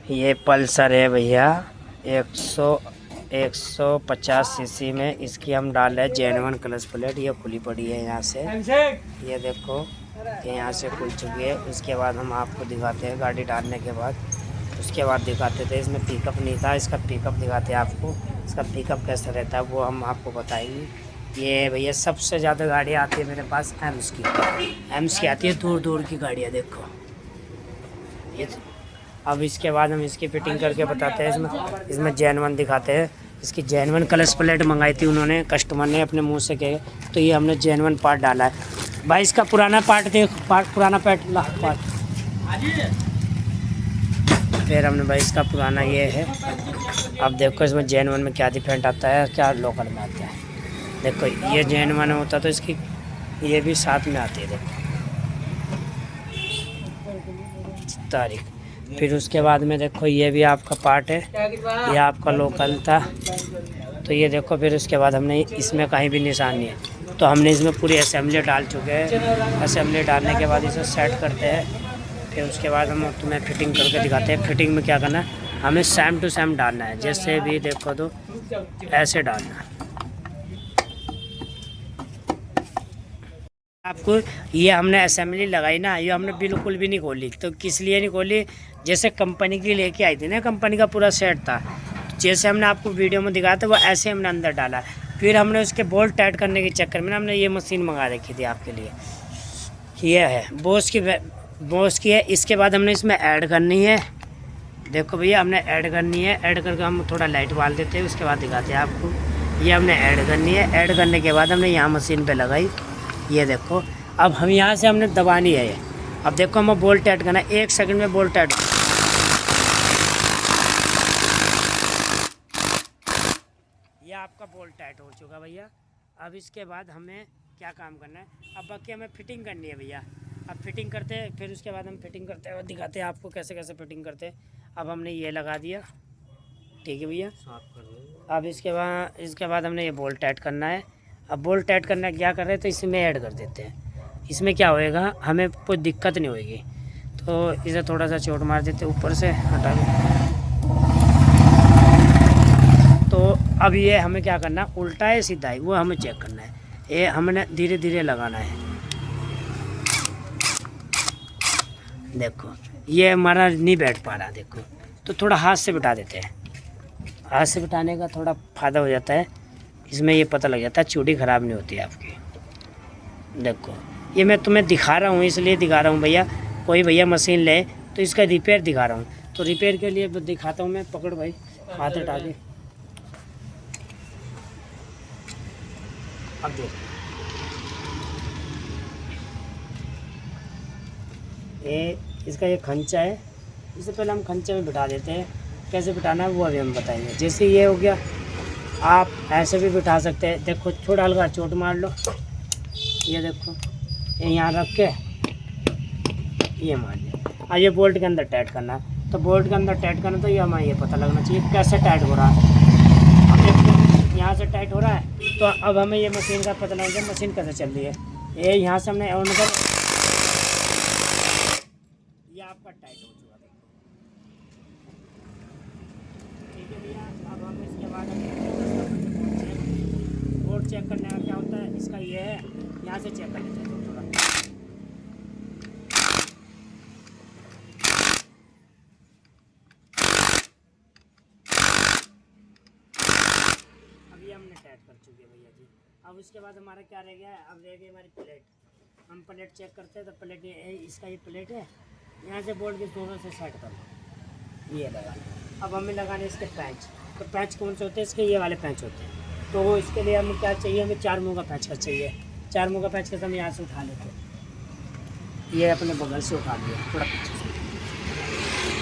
ये पल्सर है भैया 150 सीसी में। इसकी हम डाल रहे हैं जेनवन क्लच प्लेट। ये खुली पड़ी है यहाँ से, ये देखो ये यहाँ से खुल चुकी है। उसके बाद हम आपको दिखाते हैं गाड़ी डालने के बाद। उसके बाद दिखाते थे इसमें पिकअप नहीं था, इसका पिकअप दिखाते हैं आपको। इसका पिकअप कैसा रहता है वो हम आपको बताएंगे। ये भैया सबसे ज़्यादा गाड़ी आती है मेरे पास एम्स की आती है, दूर दूर की गाड़ियाँ देखो ये। अब इसके बाद हम इसकी फिटिंग करके बताते हैं। इसमें जेनवन दिखाते हैं। इसकी जेनवन क्लच प्लेट मंगाई थी उन्होंने, कस्टमर ने अपने मुंह से कहे, तो ये हमने जेनवन पार्ट डाला है भाई। इसका पुराना पार्ट देख, पुराना पार्ट फिर हमने भाई इसका पुराना ये है। अब देखो इसमें जेनवन में क्या डिफरेंट आता है, क्या लोकल में आता है। देखो ये जेनवन होता तो इसकी ये भी साथ में आती है, देखो तारीख। फिर उसके बाद में देखो ये भी आपका पार्ट है, ये आपका लोकल था। तो ये देखो फिर उसके बाद हमने इसमें कहीं भी निशान नहीं है, तो हमने इसमें पूरी असेंबली डाल चुके हैं। असेंबली डालने के बाद इसे सेट करते हैं। फिर उसके बाद हम तुम्हें फिटिंग करके दिखाते हैं। फिटिंग में क्या करना है, हमें सेम टू सेम डालना है। जैसे भी देखो तो ऐसे डालना है आपको। ये हमने असेंबली लगाई ना, ये हमने बिल्कुल भी नहीं खोली। तो किस लिए नहीं खोली, जैसे कंपनी की लेके आई थी ना, कंपनी का पूरा सेट था, जैसे हमने आपको वीडियो में दिखाया था वो ऐसे हमने अंदर डाला। फिर हमने उसके बोल्ट टाइट करने के चक्कर में हमने ये मशीन मंगा रखी थी आपके लिए। ये है बोस की है। इसके बाद हमने इसमें ऐड करनी है। देखो भैया हमने ऐड करनी है। ऐड करके हम थोड़ा लाइट बाल देते हैं, उसके बाद दिखाते हैं आपको। ये हमने ऐड करनी है। ऐड करने के बाद हमने यहाँ मशीन पे लगाई, ये देखो। अब हम यहाँ से हमने दबानी है ये। अब देखो हमें बोल्ट टाइट करना है, 1 सेकंड में बोल्ट टाइट। ये आपका बोल्ट टाइट हो चुका भैया। अब इसके बाद हमें क्या काम करना है, अब बाकी हमें फिटिंग करनी है भैया। अब फिटिंग करते हैं, फिर उसके बाद हम फिटिंग करते हैं और दिखाते हैं आपको कैसे कैसे फिटिंग करते हैं। अब हमने ये लगा दिया, ठीक है भैया। अब इसके बाद हमने ये बोल्ट टाइट करना है। अब बोल्ट टाइट करना क्या कर रहे हैं, तो इसमें ऐड कर देते हैं। इसमें क्या होएगा, हमें कोई दिक्कत नहीं होएगी। तो इसे थोड़ा सा चोट मार देते ऊपर से हटा दें। तो अब ये हमें क्या करना है, उल्टा है सीधा है वो हमें चेक करना है। ये हमने धीरे धीरे लगाना है। देखो ये हमारा नहीं बैठ पा रहा, देखो तो थोड़ा हाथ से बिठा देते हैं। हाथ से बिठाने का थोड़ा फ़ायदा हो जाता है, इसमें ये पता लग जाता है चूड़ी ख़राब नहीं होती है आपकी। देखो ये मैं तुम्हें दिखा रहा हूँ, इसलिए दिखा रहा हूँ भैया। कोई भैया मशीन ले तो इसका रिपेयर दिखा रहा हूँ, तो रिपेयर के लिए दिखाता हूँ मैं। पकड़ भाई, हाथ हटा के। अब देखो ये इसका ये खंचा है, इससे पहले हम खंचे में बिठा देते हैं। कैसे बिठाना है वो अभी हम बताएंगे। जैसे ये हो गया, आप ऐसे भी बिठा सकते हैं। देखो थोड़ा हल्का चोट मार लो, ये देखो ये यहाँ रख के ये मार दिया। अब ये बोल्ट के अंदर टाइट करना है, तो बोल्ट के अंदर टाइट करना तो ये हमें ये पता लगना चाहिए कैसे टाइट हो रहा है। अब देखो यहाँ से टाइट हो रहा है, तो अब हमें ये मशीन का पता लगेगा मशीन कैसे चल रही है। ये यहाँ से हमने ऑन कर, ये आपका टाइट हो चुका है, ठीक है भैया। अब हम इसके बाद बोर्ड चेक करने का क्या होता है, इसका ये है, यहाँ से चेक कर लेते हैं थोड़ा। अभी हमने टाइट कर चुके हैं भैया जी। अब उसके बाद हमारा क्या रह गया है, अब रह गई हमारी प्लेट। हम प्लेट चेक करते हैं, तो प्लेट इसका ये प्लेट है, यहाँ से बोर्ड के दोनों से सेट कर लो, ये लगाना। अब हमें लगाने इसके पैंच। तो पैंच कौन से होते हैं, इसके ये वाले पैंच होते हैं। तो इसके लिए हमें क्या चाहिए, हमें 4 मुँह का पैंच का चाहिए। 4 मुँह का पैंच का हम यहाँ से उठा लेते हैं, ये अपने बगल से उठा लिया थोड़ा पीछे से।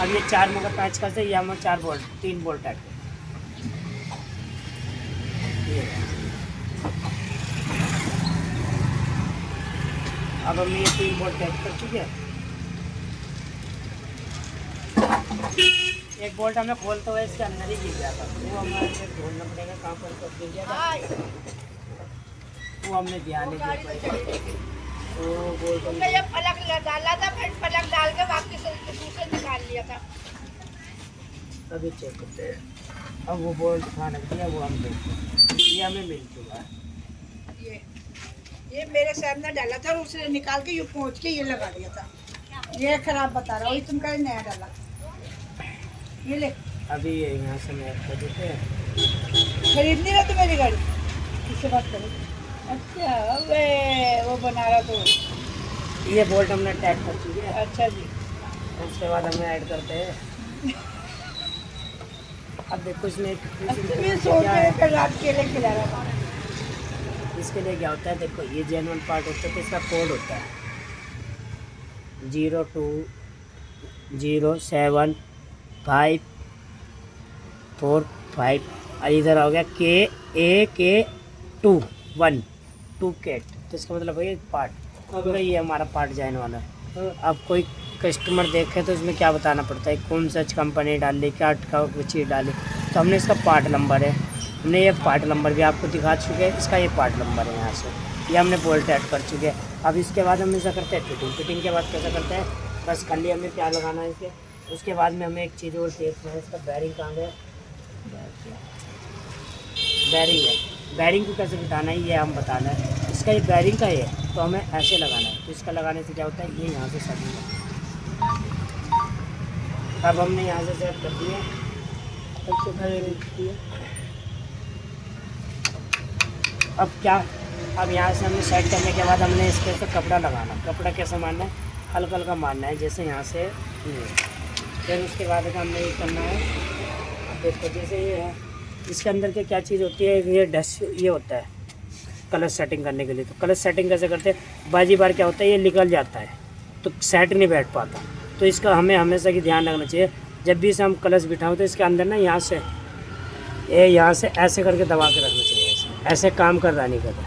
अब ये 4 मुँह का पैंच का से ये हम 4 बोल्ट 3 बोल्ट टाइट करते हैं। अब हम ये 3 बोल्ट टाइट कर चुके हैं। एक बोल्ट हमें खोलते हुए इसके अंदर ही गिर जाता, वो हमारे से ढूंढना पड़ेगा कहाँ पर गिर गया, वो हमने ध्यान नहीं दिया। तो बोल्ट ये पलक डाला था, फिर पलक डाल के वापस दूसरे निकाल लिया था। अभी चेक करते हैं। अब वो बोल्ट कहाँ रख दिया वो हम देखते हैं। ये हमें मिल चुका है। ये मेरे सामने डाला था और उसने निकाल के ये पहुँच के ये लगा दिया था। ये खराब बता रहा हूँ, तुमका नया डाला। ये ले अभी ये यहाँ से मैं कर देते हैं। खरीदनी ना तो मेरी गाड़ी इससे बात करो। अच्छा अबे वो बना रहा तो ये बोल्ट हमने टैग कर चुके हैं। अच्छा जी। उसके बाद हमें ऐड करते हैं। अब देखो इसमें रात केले खिला रहा था। इसके लिए क्या होता है, देखो ये जेन्युइन पार्ट होता है तो इसका कोड होता है 0207545। और इधर हो गया KAK2 कैट। तो इसका मतलब है पार्ट, तो ये हमारा पार्ट जाने वाला है। अब कोई कस्टमर देखे तो इसमें क्या बताना पड़ता है, कौन सा कंपनी डाली, क्या चीज़ डाली। तो हमने इसका पार्ट नंबर है, हमने ये पार्ट नंबर भी आपको दिखा चुके हैं। इसका ये पार्ट नंबर है, यहाँ से ये हमने बोल्ट ऐड कर चुके हैं। अब इसके बाद हम ऐसा करते हैं फिटिंग के बाद कैसा करते हैं, बस खाली हमें क्या लगाना है इसके। उसके बाद में हमें एक चीज़ और देखना है, इसका बैरिंग कहाँ है। बैरिंग है, बैरिंग को कैसे बिठाना है ये हम बताना है। इसका ये बैरिंग का है तो हमें ऐसे लगाना है। तो इसका लगाने से क्या होता है, ये यहाँ से सेट होगा। अब हमने यहाँ से सेट कर दिया। अब क्या, अब यहाँ से हमने सेट करने के बाद हमने इसके ऊपर कपड़ा लगाना। कपड़ा कैसे मारना है, हल्का हल्का मारना है, जैसे यहाँ से फिर उसके बाद हमने ये करना है। अब देखो जैसे ये है, इसके अंदर के क्या चीज़ होती है, ये डस्ट ये होता है कलर सेटिंग करने के लिए। तो कलर सेटिंग कैसे करते हैं, बाजी बार क्या होता है, ये निकल जाता है तो सेट नहीं बैठ पाता। तो इसका हमें हमेशा की ध्यान रखना चाहिए, जब भी इसे हम कलश बिठाओ तो इसके अंदर ना यहाँ से यहाँ से ऐसे करके दबा के रखना चाहिए। ऐसे काम कर रहा नहीं कर रहा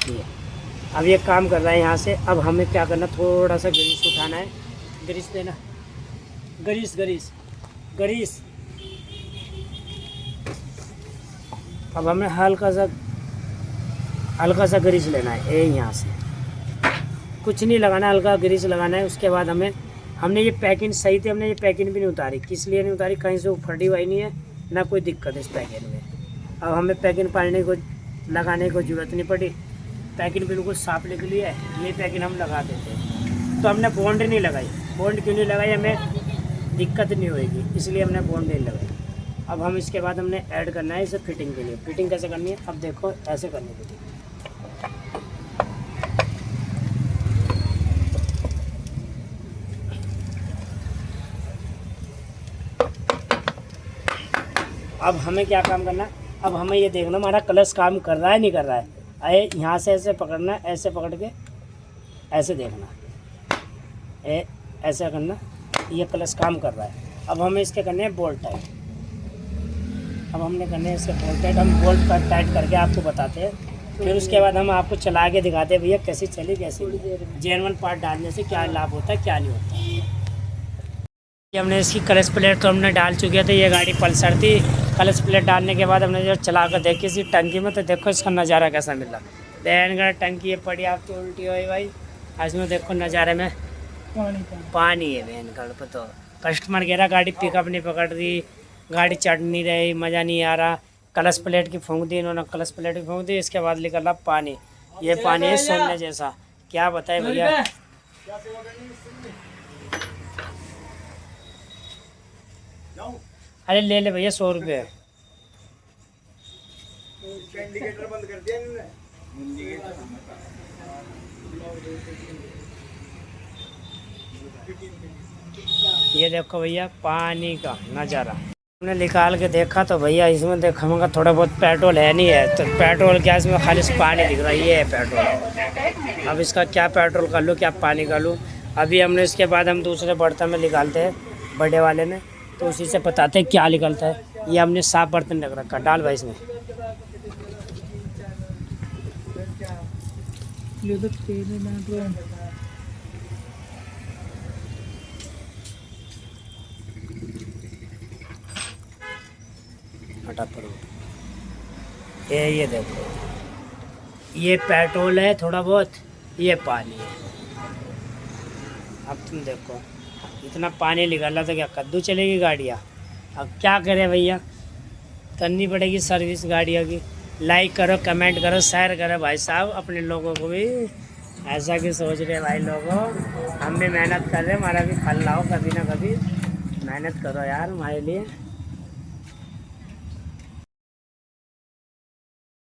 ये, अब ये काम कर रहा है यहाँ से। अब हमें क्या करना, थोड़ा सा ग्रीस उठाना है, ग्रीस देना, ग्रीस। अब हमें हल्का सा ग्रीस लेना है, ये यहाँ से कुछ नहीं लगाना, हल्का ग्रीस लगाना है। उसके बाद हमने ये पैकिंग सही थी, हमने ये पैकिंग भी नहीं उतारी। किस लिए नहीं उतारी, कहीं से फटी हुई नहीं है ना कोई दिक्कत है इस पैकिंग में। अब हमें पैकिंग पाने को लगाने को ज़रूरत नहीं पड़ी, पैकिंग बिल्कुल साफ निकली है। ये पैकिंग हम लगा देते हैं। तो हमने बॉन्ड नहीं लगाई। बॉन्ड क्यों नहीं लगाई, हमें दिक्कत नहीं होएगी इसलिए हमने बॉन्ड नहीं लगाई। अब हम इसके बाद हमने ऐड करना है इसे फिटिंग के लिए। फिटिंग कैसे करनी है, अब देखो ऐसे करनी है। अब हमें क्या काम करना है, अब हमें ये देखना हमारा क्लच काम कर रहा है नहीं कर रहा है। आए यहाँ से ऐसे पकड़ना, ऐसे पकड़ के ऐसे देखना, ऐसा करना, ये क्लच काम कर रहा है। अब हमें इसके करने हैं बोल्ट टाइट। अब हमने करने हैं इसके बोल्ट टाइट। हम बोल्ट पर टाइट करके आपको बताते हैं, फिर उसके बाद हम आपको चला के दिखाते हैं भैया कैसी चली, कैसी जेन्युइन पार्ट डालने से क्या लाभ होता है क्या नहीं होता। हमने इसकी क्लच प्लेट तो हमने डाल चुके थे, ये गाड़ी पल्सर थी। क्लच प्लेट डालने के बाद हमने जो चला कर देखी इसी टंकी में, तो देखो इसका नज़ारा कैसा मिला। बहन टंकी ये पड़ी आपकी उल्टी हुई भाई, इसमें देखो नज़ारे में पानी है। बहन का तो कस्टमर कह रहा गाड़ी पिकअप नहीं पकड़ रही, गाड़ी चढ़ नहीं रही, मज़ा नहीं आ रहा। क्लच प्लेट की फूंक दी इन्होंने, क्लच प्लेट की फूंक दी, इसके बाद निकला पानी। ये पानी है सोने जैसा, क्या बताए भैया। अरे ले ले भैया 100 रुपये। इंडिकेटर बंद कर दिया इन्होंने। ये देखो भैया पानी का नज़ारा हमने निकाल के देखा तो भैया इसमें देखा होगा थोड़ा बहुत पेट्रोल है नहीं है, तो पेट्रोल क्या इसमें खाली पानी दिख रहा है, ये है पेट्रोल। अब इसका क्या पेट्रोल कर लूँ क्या पानी कर लूँ। अभी हमने इसके बाद हम दूसरे बर्तन में निकालते हैं, बड़े वाले में, तो उसी से बताते हैं क्या निकलता है। ये हमने साफ बर्तन रख रखा, डाल भाई इसमें। हटा पड़ो, ये देखो ये पेट्रोल है थोड़ा बहुत, ये पानी है। अब तुम देखो इतना पानी निकाला तो क्या कद्दू चलेगी गाड़ियाँ। अब क्या करें भैया, करनी पड़ेगी सर्विस गाड़ियों की। लाइक करो, कमेंट करो, शेयर करो भाई साहब, अपने लोगों को भी ऐसा कि सोच रहे भाई लोगों, हम भी मेहनत कर रहे हैं, हमारा भी फल लाओ कभी ना कभी। मेहनत करो यार हमारे लिए।